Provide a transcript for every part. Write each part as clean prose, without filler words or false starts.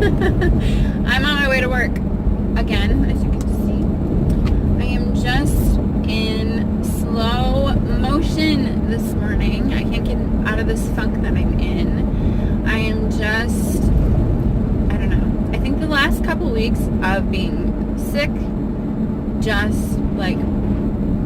I'm on my way to work again, as you can see. I am just in slow motion this morning. I can't get out of this funk that I'm in. I am just, I don't know. I think the last couple weeks of being sick just like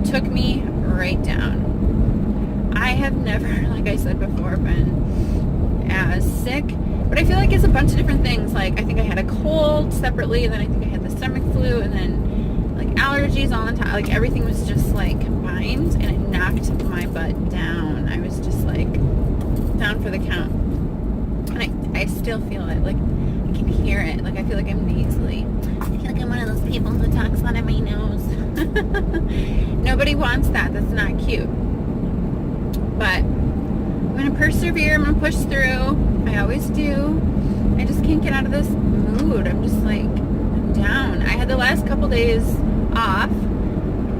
took me right down. I have never, like I said before, been as sick, but I feel like it's a bunch of different things. Like I think I had a cold separately, and then I think I had the stomach flu, and then like allergies all the time. Like everything was just like combined, and it knocked my butt down. I was just like down for the count, and I still feel it. Like I can hear it. Like I feel like I'm nasally. I feel like I'm one of those people who talks out of my nose. Nobody wants that. That's not cute. But I'm going to persevere. I'm going to push through. I always do. I just can't get out of this mood. I'm just like, I'm down. I had the last couple days off,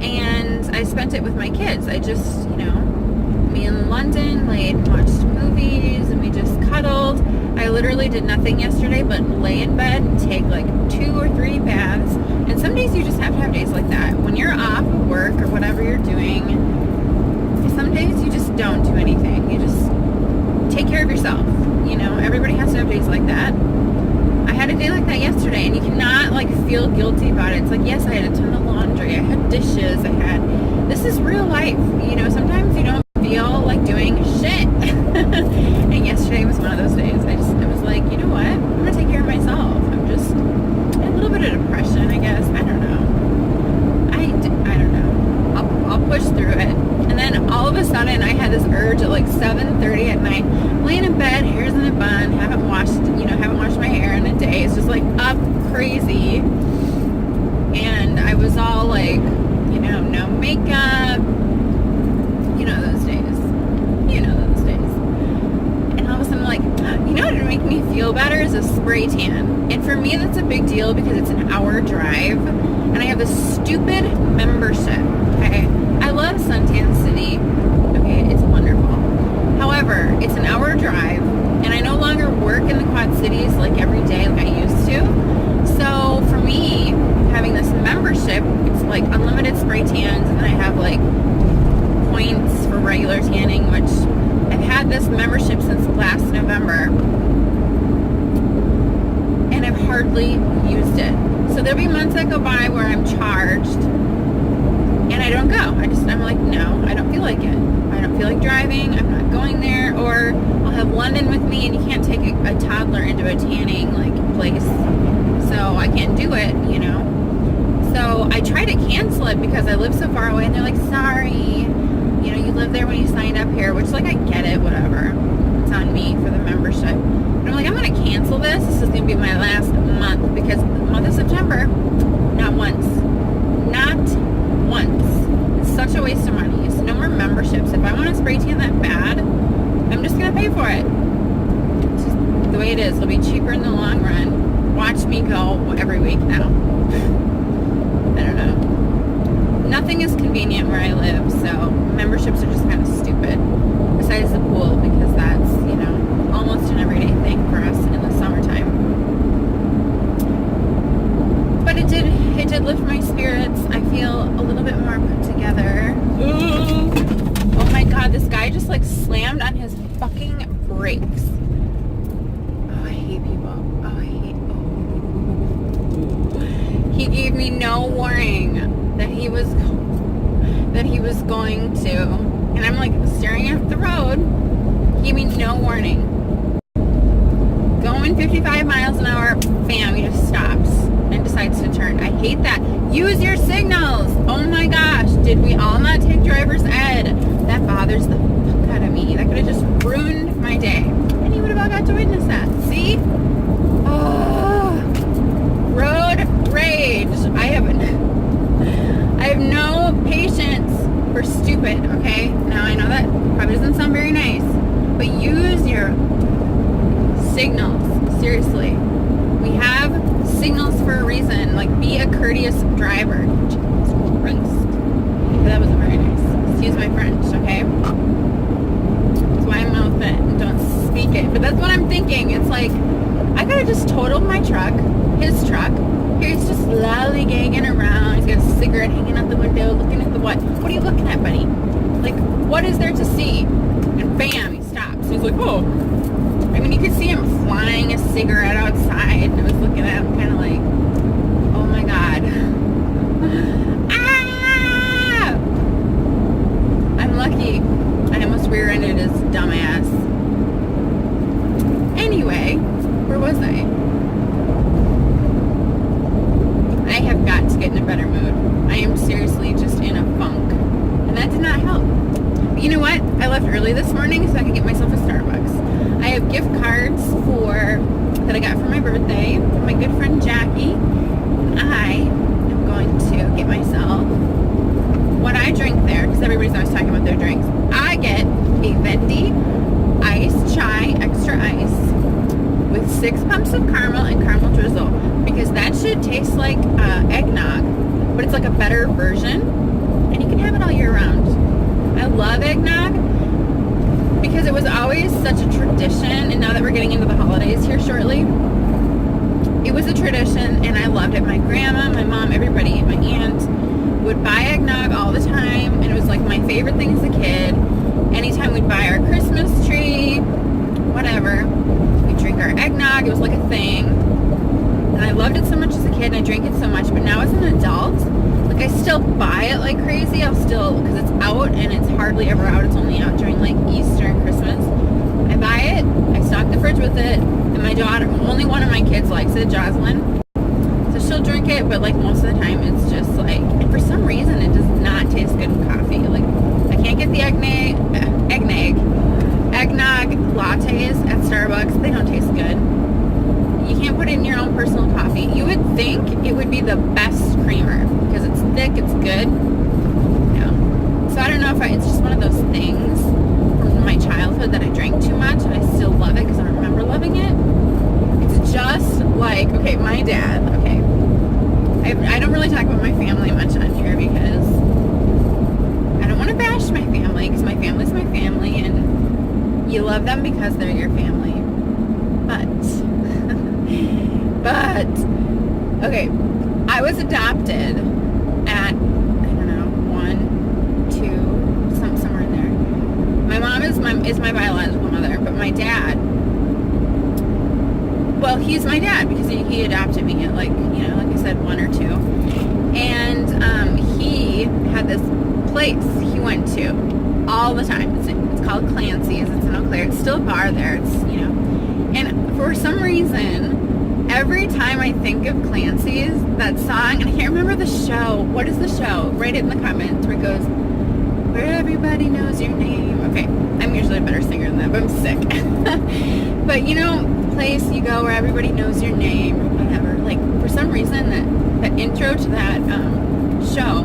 and I spent it with my kids. I just, me in London laid and watched movies, and we just cuddled. I literally did nothing yesterday but lay in bed and take like 2 or 3 baths. And some days you just have to have days like that. When you're off of work or whatever you're doing, some days you just don't do anything. You just take care of yourself. Everybody has to have days like that. I had a day like that yesterday, and you cannot like feel guilty about it. It's like, yes, I had a ton of laundry. I had dishes. This is real life. Sometimes you don't feel like doing shit. And yesterday was one of those days. I was like, you know what? I'm going to take care of myself. I'm just a little bit of depression, I guess. I don't know. I don't know. I'll push through it. And then all of a sudden, I had this urge at like 7:30 at night, laying in bed, hair's in a bun, haven't washed my hair in a day. It's just like up crazy. And I was all like, no makeup. Those days. Those days. And all of a sudden I'm like, what would make me feel better is a spray tan. And for me, that's a big deal because it's an hour drive. And I have a stupid membership. Okay. I love Suntan City. Okay. It's wonderful. However, it's an hour drive. And I no longer work in the Quad Cities like every day like I used to. So for me, having this membership, it's like unlimited spray tans. And then I have like points for regular tanning, which I've had this membership since last November, and I've hardly used it. So there'll be months that go by where I'm charged and I don't go. I'm like, no, I don't feel like it. I don't feel like driving. I'm not going there. Or I'll have London with me, and you can't take a toddler into a tanning like place, so I can't do it. So I try to cancel it because I live so far away, and they're like, sorry, you live there when you signed up here, which like I get it, whatever. It's on me for the membership. But I'm like, I'm going to cancel this. This is going to be my last month, because the month of September, not once. It's such a waste of money. It's no more memberships. If I want to spray tan that bad, I'm just going to pay for it. It's just the way it is. It'll be cheaper in the long run. Watch me go every week now. I don't know. Nothing is convenient where I live, so memberships are just kind of stupid. Besides the pool, because that's, almost an everyday thing for us in the summertime. But it did lift my spirits. I feel a little bit more put together. Oh my god, this guy just like slammed on his fucking brakes. Oh, I hate people. He gave me no warning that he was going to, and I'm like staring at the road. He gave me no warning. Going 55 miles an hour, bam, he just stops and decides to turn. I hate that. Use your signals. Oh my gosh, did we all not take driver's ed? That bothers the fuck out of me. That could have just ruined my day, and you would have all got to witness that. See? Oh, road rage. I have no patience for stupid, okay? Now I know that probably doesn't sound very nice, but use your signals. Seriously. We have signals for a reason. Like, be a courteous driver. Jesus Christ. That wasn't very nice. Excuse my French, okay? That's why I mouth it and don't speak it. But that's what I'm thinking. It's like, I could had just totaled my truck, his truck. He's just lollygagging around. He's got a cigarette hanging out the window, looking at the what? What are you looking at, buddy? Like, what is there to see? And bam, he stops. He's like, oh. I mean, you could see him flying a cigarette outside. And I was looking at him kind of like, oh my God. Ah! I'm lucky. I almost rear-ended his dumbass. Anyway, where was I? I have got to get in a better mood. I am seriously just in a funk. And that did not help. But you know what? I left early this morning so I could get myself a Starbucks. I have gift cards that I got for my birthday from my good friend Jackie. I am going to get myself what I drink there, because everybody's always talking about their drinks. I get a Venti iced chai extra ice with 6 pumps of caramel and caramel drizzle, because that should taste like eggnog, but it's like a better version, and you can have it all year round. I love eggnog because it was always such a tradition, and now that we're getting into the holidays here shortly, it was a tradition, and I loved it. My grandma, my mom, everybody, my aunt would buy eggnog all the time, and it was like my favorite thing as a kid. Anytime we'd buy our Christmas tree, whatever, we'd drink our eggnog. It was like a thing. And I loved it so much as a kid, and I drank it so much. But now as an adult, like, I still buy it like crazy. I'll still, because it's out, and it's hardly ever out. It's only out during like Easter and Christmas. I buy it, I stock the fridge with it, and my daughter, only one of my kids likes it, Jocelyn. So she'll drink it, but like most of the time it's just like, and for some reason it does not taste good in coffee. Like, I can't get the eggnog lattes at Starbucks. They don't taste good. You can't put it in your own personal coffee. You would think it would be the best creamer because it's thick, it's good. Yeah. So I don't know if it's just one of those things from my childhood that I drank too much, and I still love it because I remember loving it. It's just like, okay, my dad, okay. I don't really talk about my family much on here because I don't want to bash my family, because my family's my family, and you love them because they're your family. But, okay, I was adopted at, I don't know, 1, 2, somewhere in there. My mom is my biological mother, but my dad, well, he's my dad because he adopted me at, like, you know, like I said, 1 or 2. And he had this place he went to all the time. It's called Clancy's. It's in Eau Claire. It's still a bar there. It's, you know, and for some reason, every time I think of Clancy's, that song, and I can't remember the show. What is the show? Write it in the comments where it goes, where everybody knows your name. Okay, I'm usually a better singer than that, but I'm sick. But you know, place you go where everybody knows your name or whatever. Like, for some reason, that intro to that show,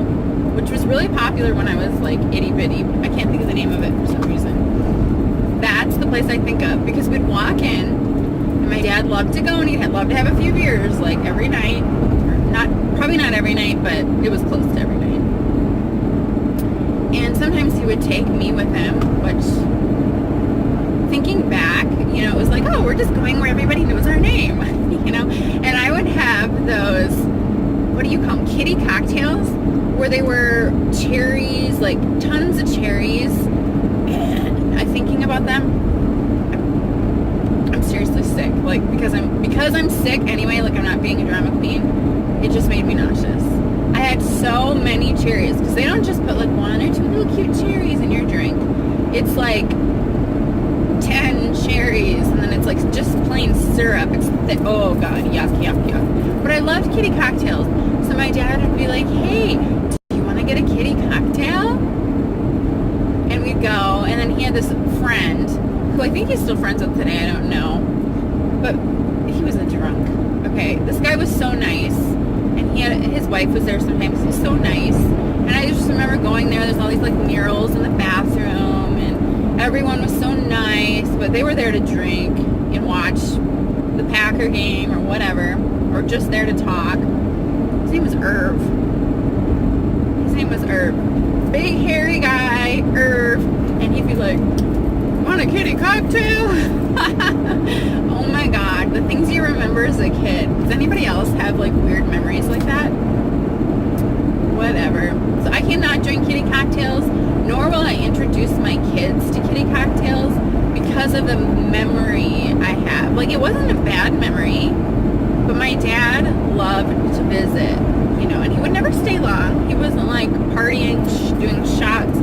which was really popular when I was like itty bitty. I can't think of the name of it for some reason. That's the place I think of, because we'd walk in, and my dad loved to go, and he'd love to have a few beers like every night. Probably not every night, but it was close to every night. And sometimes he would take me with him, which, thinking back, you know, it was like, oh, we're just going where everybody knows our name, you know. And I would have those, what do you call them, kitty cocktails, where they were cherries, like tons of cherries. And I'm thinking about them, I'm seriously sick. Like, because I'm sick anyway, like, I'm not being a drama queen, it just made me nauseous. I had so many cherries, because they don't just put like 1 or 2 little cute cherries in your drink. It's like 10 cherries, and then it's like just plain syrup. It's thick. Oh god, yuck, yuck, yuck. But I loved kitty cocktails. So my dad would be like, hey, do you want to get a kitty cocktail? And we'd go, and then he had this friend, who I think he's still friends with today, I don't know. But he was a drunk. Okay, this guy was so nice. And his wife was there sometimes. He was so nice. And I just remember going there. There's all these like murals in the bathroom, and everyone was so nice. But they were there to drink and watch the Packer game or whatever, or just there to talk. His name was Irv. Big hairy guy, Irv. And he'd be like, want a kitty cocktail? Oh my god, the things you remember nor will I introduce my kids to kitty cocktails because of the memory I have. Like, it wasn't a bad memory, but my dad loved to visit, and he would never stay long. He wasn't like partying, doing shots.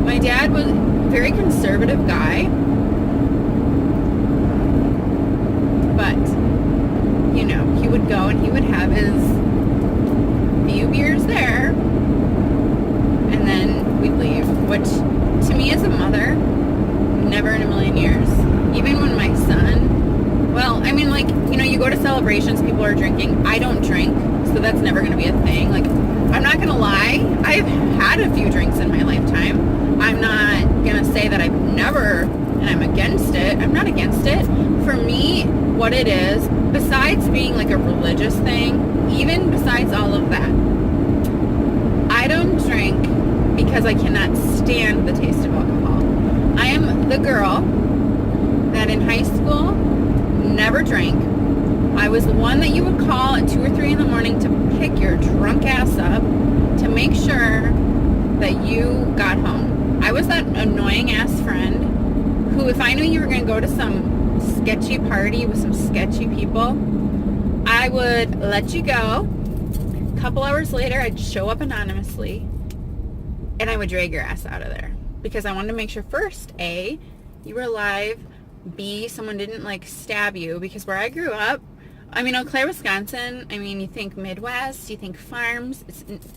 My dad was a very conservative guy, but, he would go and he would have his few beers there, and then we'd leave, which to me as a mother, never in a million years. Even when my son, well, I mean, like, you go to celebrations, people are drinking. I don't drink, so that's never going to be a thing. Like, I'm not going to lie, I've had a few drinks in my lifetime. I'm not going to say that I've never, and I'm against it. I'm not against it. For me, what it is, besides being like a religious thing, even besides all of that, I don't drink because I cannot stand the taste of alcohol. I am the girl that in high school never drank. I was the one that you would call at 2 or 3 in the morning to pick your drunk ass up to make sure that you got home. I was that annoying ass friend who, if I knew you were going to go to some sketchy party with some sketchy people, I would let you go. A couple hours later, I'd show up anonymously and I would drag your ass out of there because I wanted to make sure, first, A, you were alive, B, someone didn't like stab you, because where I grew up, I mean, Eau Claire, Wisconsin, I mean, you think Midwest, you think farms,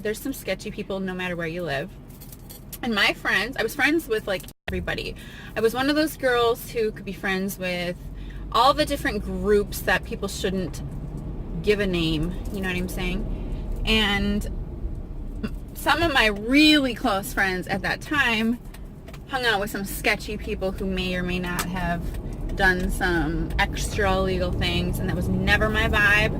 there's some sketchy people no matter where you live. And my friends, I was friends with like everybody. I was one of those girls who could be friends with all the different groups that people shouldn't give a name, you know what I'm saying? And some of my really close friends at that time hung out with some sketchy people who may or may not have done some extra illegal things, and that was never my vibe.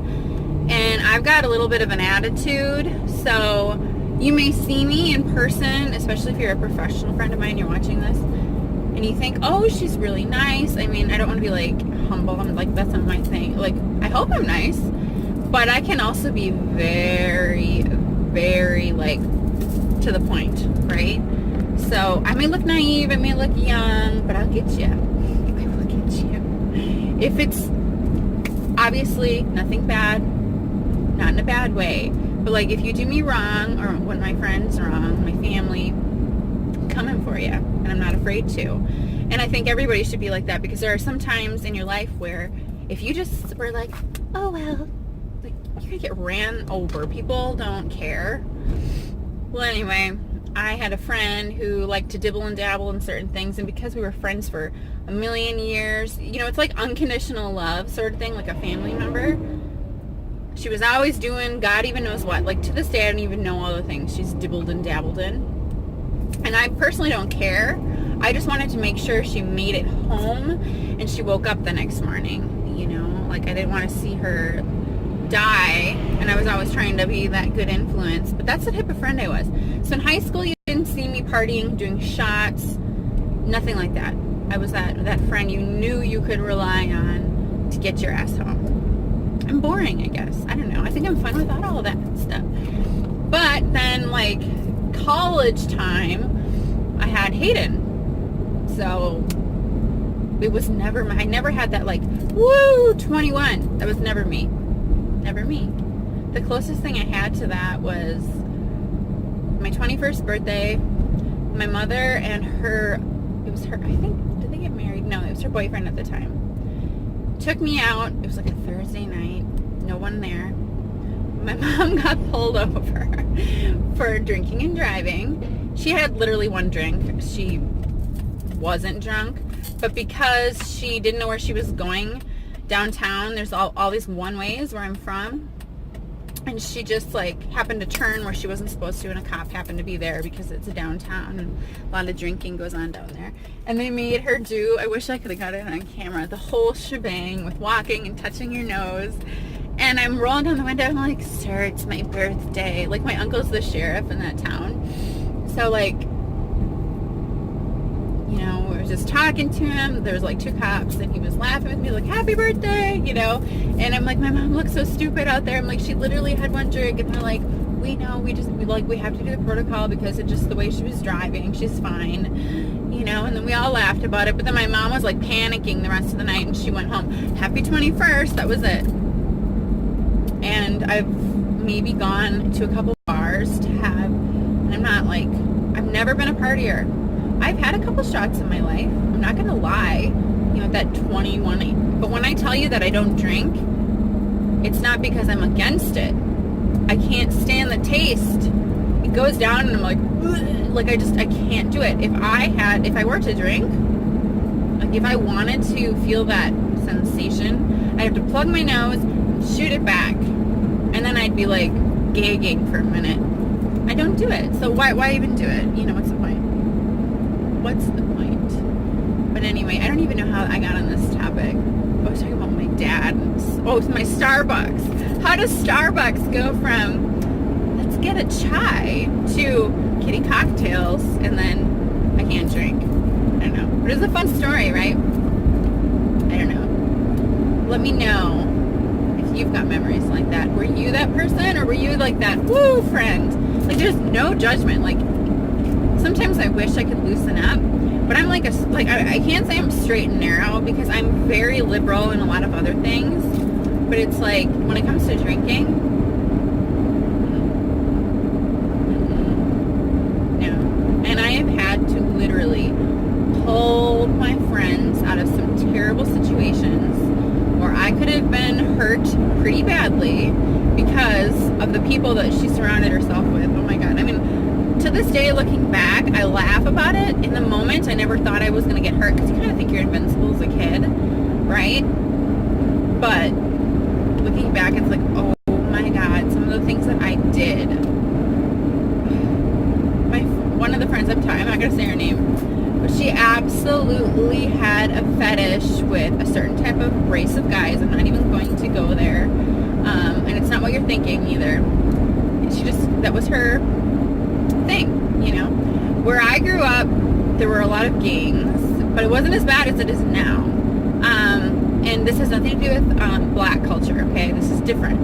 And I've got a little bit of an attitude, so you may see me in person, especially if you're a professional friend of mine, you're watching this, and you think, oh, she's really nice. I mean, I don't want to be like humble. I'm like, that's not my thing. Like, I hope I'm nice, but I can also be very, very like to the point, right? So I may look naive, I may look young, but I'll get you. I will get you. If it's obviously nothing bad, not in a bad way, but like if you do me wrong, or when my friends wrong, my family, I'm coming for you, and I'm not afraid to. And I think everybody should be like that, because there are some times in your life where if you just were like, oh well, like you're gonna get ran over. People don't care. Well, anyway, I had a friend who liked to dibble and dabble in certain things, and because we were friends for a million years, it's like unconditional love sort of thing, like a family member. She was always doing God even knows what. Like, to this day, I don't even know all the things she's dibbled and dabbled in. And I personally don't care. I just wanted to make sure she made it home and she woke up the next morning, Like, I didn't want to see her die, and I was always trying to be that good influence. But that's the type of friend I was. So in high school, you didn't see me partying, doing shots, nothing like that. I was that friend you knew you could rely on to get your ass home. I'm boring, I guess. I don't know. I think I'm fun without all of that stuff. But then, like, college time, I had Hayden. So it was never I never had that, like, woo, 21. That was never me. Never me. The closest thing I had to that was my 21st birthday. My mother and it was her, I think, did they get married? No, it was her boyfriend at the time. Took me out. It was like a Thursday night. No one there. My mom got pulled over for drinking and driving. She had literally one drink. She wasn't drunk, but because she didn't know where she was going downtown, there's all these one-ways where I'm from, and she just like happened to turn where she wasn't supposed to, and a cop happened to be there because it's a downtown and a lot of drinking goes on down there. And they made her do, I wish I could have got it on camera, the whole shebang with walking and touching your nose. And I'm rolling down the window, I'm like, sir, it's my birthday. Like, my uncle's the sheriff in that town. So, like, we were just talking to him. There was like 2 cops, and he was laughing with me, like, happy birthday, And I'm like, my mom looks so stupid out there. I'm like, she literally had one drink, and they're like, we know, we have to do the protocol because it's just the way she was driving. She's fine, you know, and then we all laughed about it. But then my mom was like panicking the rest of the night and she went home. Happy 21st, that was it. And I've maybe gone to a couple bars to have, and I've never been a partier. I've had a couple shots in my life. I'm not going to lie, you know, that 21. But when I tell you that I don't drink, it's not because I'm against it. I can't stand the taste. It goes down and I'm like, ugh, like I can't do it. If I were to drink, like if I wanted to feel that sensation, I'd have to plug my nose, shoot it back, and then I'd be like gagging for a minute. I don't do it. So why even do it? You know, what's the point? What's the point? But anyway, I don't even know how I got on this topic. I was talking about my dad. Oh, it's my Starbucks. How does Starbucks go from let's get a chai to getting cocktails and then I can't drink? I don't know. But it's a fun story, right? I don't know. Let me know if you've got memories like that. Were you that person, or were you like that woo friend? Like there's no judgment. Like sometimes I wish I could loosen up. But I'm like I can't say I'm straight and narrow because I'm very liberal in a lot of other things. But it's like when it comes to drinking, no. And I have had to literally pull my friends out of some terrible situations where I could have been hurt pretty badly because of the people that she surrounded herself with. Oh my God. I mean, to this day, looking back, I laugh about it. In the moment, I never thought I was going to get hurt because you kind of think you're invincible as a kid, right? But looking back, it's like, oh my God, some of the things that I did. One of the friends I'm not going to say her name, but she absolutely had a fetish with a certain type of race of guys. I'm not even going to go there. And it's not what you're thinking either. That was her thing, you know. Where I grew up, there were a lot of gangs, but it wasn't as bad as it is now. And this has nothing to do with black culture, okay? This is different.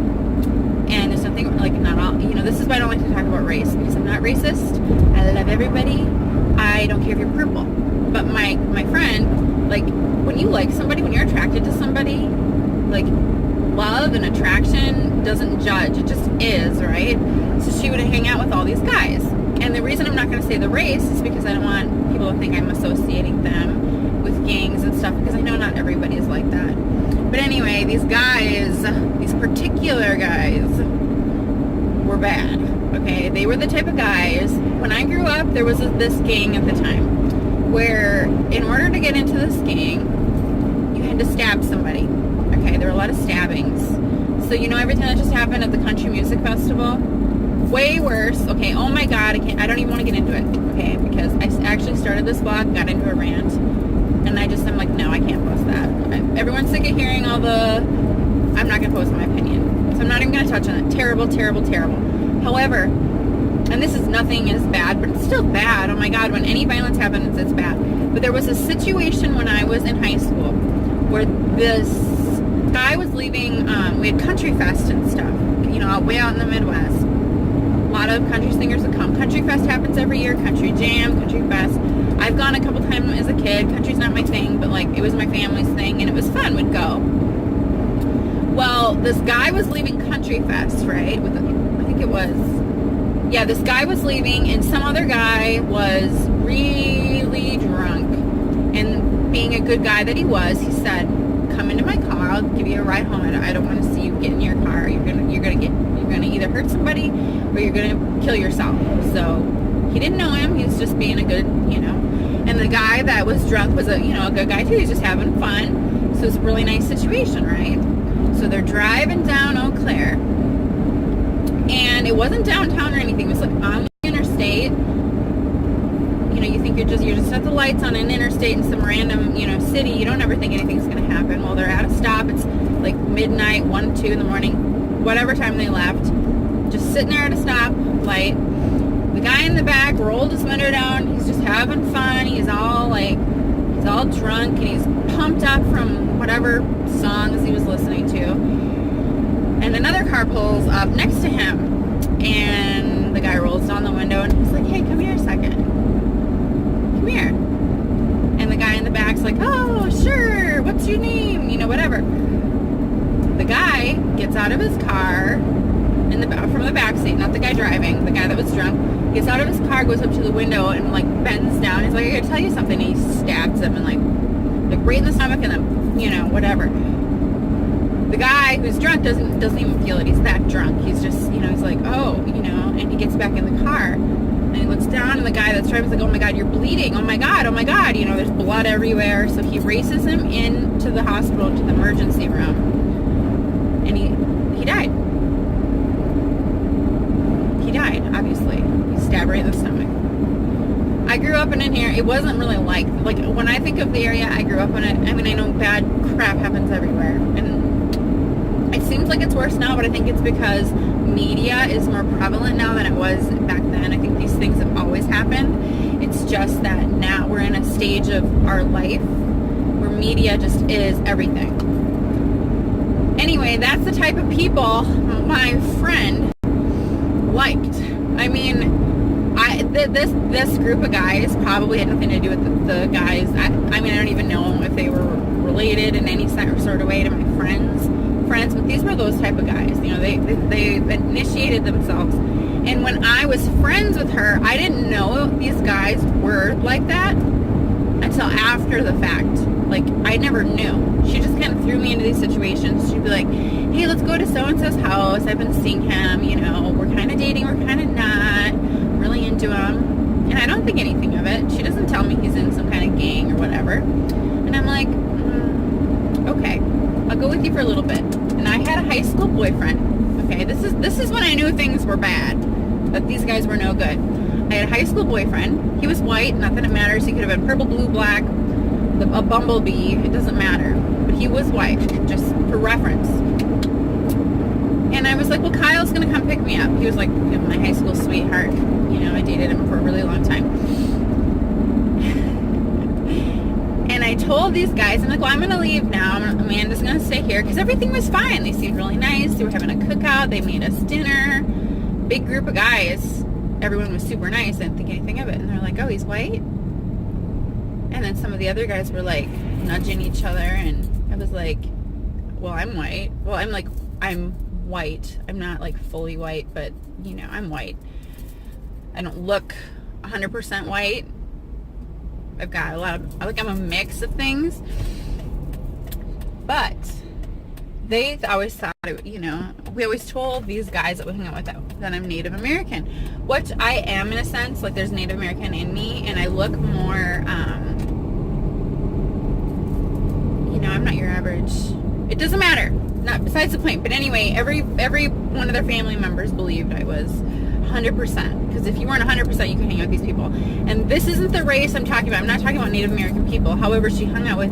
And there's something like not all, you know, this is why I don't like to talk about race, because I'm not racist. I love everybody. I don't care if you're purple. But my friend, like, when you like somebody, when you're attracted to somebody, like, love and attraction doesn't judge. It just is, right? So she would hang out with all these guys. And the reason I'm not going to say the race is because I don't want people to think I'm associating them with gangs and stuff, because I know not everybody is like that. But anyway, these guys, these particular guys, were bad. Okay, they were the type of guys. When I grew up, there was this gang at the time where, in order to get into this gang, you had to stab somebody. Okay, there were a lot of stabbings. So you know everything that just happened at the country music festival? Way worse. Okay, oh my God, I don't even want to get into it. Okay, because I actually started this vlog, got into a rant, and I'm like, no, I can't post that. Everyone's sick of hearing all the, I'm not going to post my opinion. So I'm not even going to touch on it. Terrible, terrible, terrible. However, and this is nothing as bad, but it's still bad. Oh my God, when any violence happens, it's bad. But there was a situation when I was in high school where this guy was leaving, we had country fest and stuff, you know, way out in the Midwest. A lot of country singers would come. Country fest happens every year. Country jam, country fest. I've gone a couple times as a kid. Country's not my thing, but like it was my family's thing, and it was fun. We'd go. Well, this guy was leaving country fest, right? This guy was leaving, and some other guy was really drunk. And being a good guy that he was, he said, "Come into my car. I'll give you a ride home. I don't want to see you get in your car. You're gonna either hurt somebody or you're gonna kill yourself." So he didn't know him. He was just being a good, you know. And the guy that was drunk was a good guy too. He's just having fun. So it's a really nice situation, right? So they're driving down Eau Claire, and it wasn't downtown or anything. It was like on the interstate. You know, you think you're just at the lights on an interstate in some random, you know, city. You don't ever think anything's going to happen. Well, they're at a stop. It's like midnight, 1, 2 in the morning, whatever time they left. Just sitting there at a stop light. The guy in the back rolled his window down. He's just having fun. He's all drunk, and he's pumped up from whatever songs he was listening to. And another car pulls up next to him. And the guy rolls down the window and he's like, hey, come here a second. Come here. And the guy in the back's like, oh, sure. What's your name? You know, whatever. The guy gets out of his car from the back seat, not the guy driving, the guy that was drunk, gets out of his car, goes up to the window and like bends down. He's like, I gotta tell you something. And he stabs him and like right in the stomach and then, you know, whatever. The guy who's drunk doesn't even feel it. He's that drunk. He's just, you know, he's like, oh, you know, and he gets back in the car and he looks down and the guy that's driving is like, oh my God, you're bleeding. Oh my God. You know, there's blood everywhere. So he races him into the hospital, to the emergency room, and he died. He died, obviously. He stabbed right in the stomach. I grew up in here. It wasn't really like when I think of the area I grew up in it, I mean, I know bad crap happens everywhere. And it seems like it's worse now, but I think it's because media is more prevalent now than it was back then. I think these things have always happened. It's just that now we're in a stage of our life where media just is everything. Anyway, that's the type of people my friend liked. I mean, this group of guys probably had nothing to do with the guys. I mean, I don't even know if they were related in any sort of way to my friends, but these were those type of guys. You know, they initiated themselves. And when I was friends with her, I didn't know these guys were like that until after the fact. Like, I never knew. She just kind of threw me into these situations. She'd be like, hey, let's go to so-and-so's house. I've been seeing him, you know, we're kind of dating, we're kind of not, really into him. And I don't think anything of it. She doesn't tell me he's in some kind of gang or whatever. And I'm like, okay, I'll go with you for a little bit. And I had a high school boyfriend. Okay, this is when I knew things were bad, that these guys were no good. I had a high school boyfriend. He was white, not that it matters. He could have been purple, blue, black, a bumblebee, it doesn't matter. But he was white, just for reference. And I was like, well, Kyle's going to come pick me up. He was like, you know, my high school sweetheart. You know, I dated him for a really long time. And I told these guys, I'm like, well, I'm going to leave now. Amanda's going to stay here. Because everything was fine. They seemed really nice. They were having a cookout. They made us dinner. Big group of guys. Everyone was super nice. I didn't think anything of it. And they're like, oh, he's white? And then some of the other guys were like nudging each other, and I was like, well, I'm white. Well, I'm white. I'm not like fully white, but you know, I'm white. I don't look 100% white. I've got I'm a mix of things. But they always thought, you know, we always told these guys that we hung out with that I'm Native American, which I am in a sense. Like, there's Native American in me, and I look more, you know, I'm not your average. It doesn't matter. Not besides the point. But anyway, every one of their family members believed I was 100%. Because if you weren't 100%, you can hang out with these people. And this isn't the race I'm talking about. I'm not talking about Native American people. However, she hung out with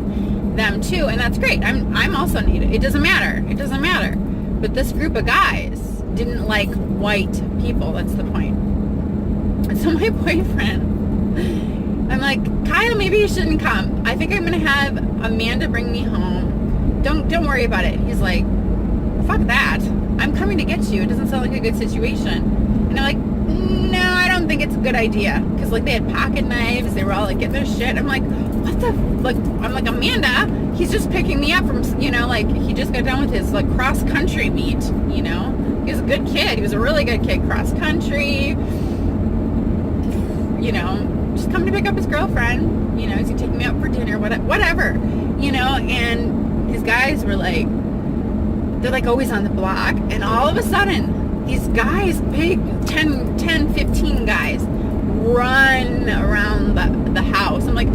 them too, and that's great. I'm also Native. It doesn't matter. It doesn't matter. But this group of guys didn't like white people. That's the point. And so my boyfriend, I'm like, Kyle, maybe you shouldn't come. I think I'm gonna have Amanda bring me home. Don't worry about it. He's like, fuck that. I'm coming to get you. It doesn't sound like a good situation. And I'm like, no, I don't think it's a good idea. Because like, they had pocket knives. They were all like getting their shit. I'm like, what the, like, I'm like, Amanda, he's just picking me up from, you know, like, he just got done with his like cross country meet, you know. He was a good kid. He was a really good kid. Cross country, you know, just coming to pick up his girlfriend. You know, he's gonna take me out for dinner, whatever, you know. And these guys were like, they're like always on the block, and all of a sudden these guys, big 10 15 guys, run around the house. I'm like,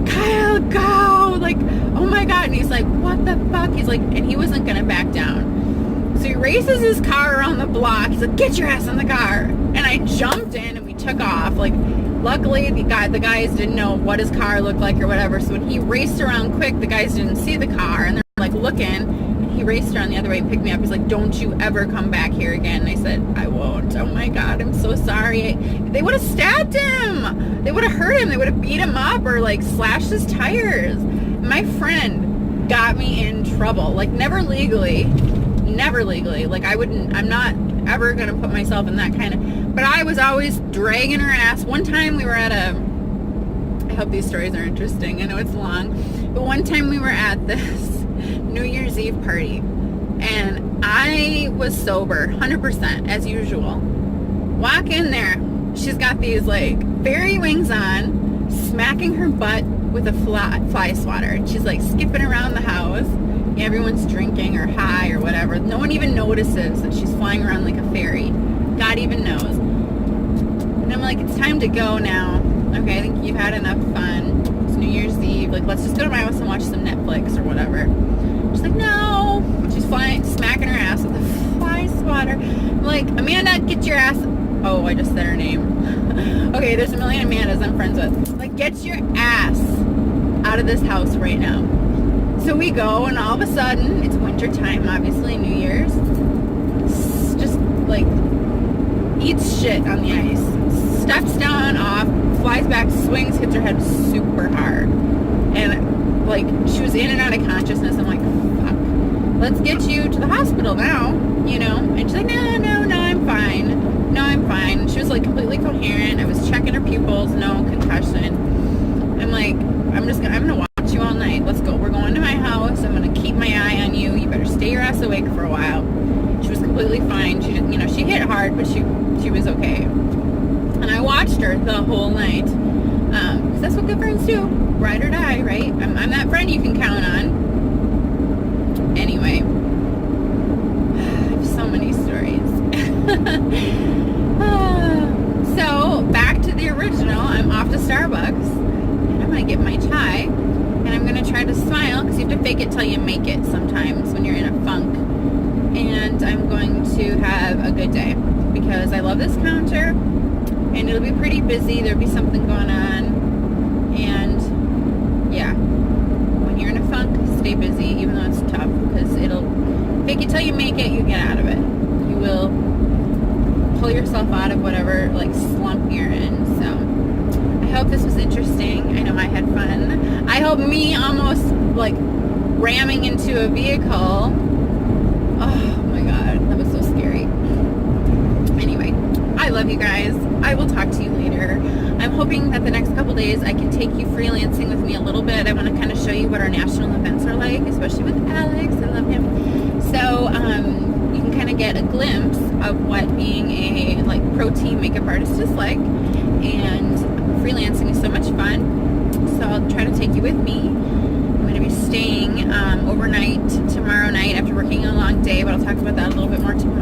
Kyle, go, like, oh my God. And he's like, what the fuck? He's like, and he wasn't gonna back down, so he races his car around the block. He's like, get your ass in the car. And I jumped in and we took off. Like, luckily the guys didn't know what his car looked like or whatever, so when he raced around quick, the guys didn't see the car, and they're like looking. He raced around the other way and picked me up. He's like, don't you ever come back here again. And I said, I won't. Oh my God, I'm so sorry. They would have stabbed him. They would have hurt him. They would have beat him up or like slashed his tires. My friend got me in trouble. Like, never legally, never legally. Like, I'm not ever going to put myself in that kind of, but I was always dragging her ass. One time we were at I hope these stories are interesting. I know it's long, but one time we were at this New Year's Eve party, and I was sober, 100%, as usual. Walk in there, she's got these, like, fairy wings on, smacking her butt with a fly swatter, and she's, like, skipping around the house. Everyone's drinking or high or whatever. No one even notices that she's flying around like a fairy. God even knows. And I'm like, it's time to go now. Okay, I think you've had enough fun. It's New Year's Eve. Like, let's just go to my house and watch some Netflix or whatever. She's like, no. She's smacking her ass with a fly swatter. I'm like, Amanda, get your ass. Oh, I just said her name. Okay, there's a million Amandas I'm friends with. Like, get your ass out of this house right now. So we go, and all of a sudden, it's winter time, obviously, New Year's. Just, like, eats shit on the ice. Steps down, off, flies back, swings, hits her head super hard. And, like, she was in and out of consciousness. I'm like, fuck. Let's get you to the hospital now, you know? And she's like, no, I'm fine. No, I'm fine. And she was, like, completely coherent. I was checking her pupils, no concussion. I'm like, I'm gonna watch you all night. Let's go. We're going to my house. I'm gonna keep my eye on you. You better stay your ass awake for a while. She was completely fine. She didn't, you know, she hit hard, but she was okay. And I watched her the whole night. Because that's what good friends do. Ride or die, right? I'm that friend you can count on. Anyway. I have so many stories. So, back to the original. I'm off to Starbucks. I'm going to get my chai, and I'm going to try to smile, because you have to fake it till you make it sometimes when you're in a funk. And I'm going to have a good day, because I love this counter, and it'll be pretty busy. There'll be something going on, and yeah, when you're in a funk, stay busy, even though it's tough, because it'll fake it till you make it. You get out of it. You will pull yourself out of whatever, like, slump you're in. So I hope this was interesting. I know I had fun. I hope me almost, like, ramming into a vehicle. Oh my God, that was so scary. Anyway, I love you guys. I will talk to you later. I'm hoping that the next couple days I can take you freelancing with me a little bit. I want to kind of show you what our national events are like, especially with Alex. I love him. So, you can kind of get a glimpse of what being a, like, pro team makeup artist is like. And freelancing is so much fun, so I'll try to take you with me. I'm going to be staying overnight tomorrow night after working a long day, but I'll talk about that a little bit more tomorrow.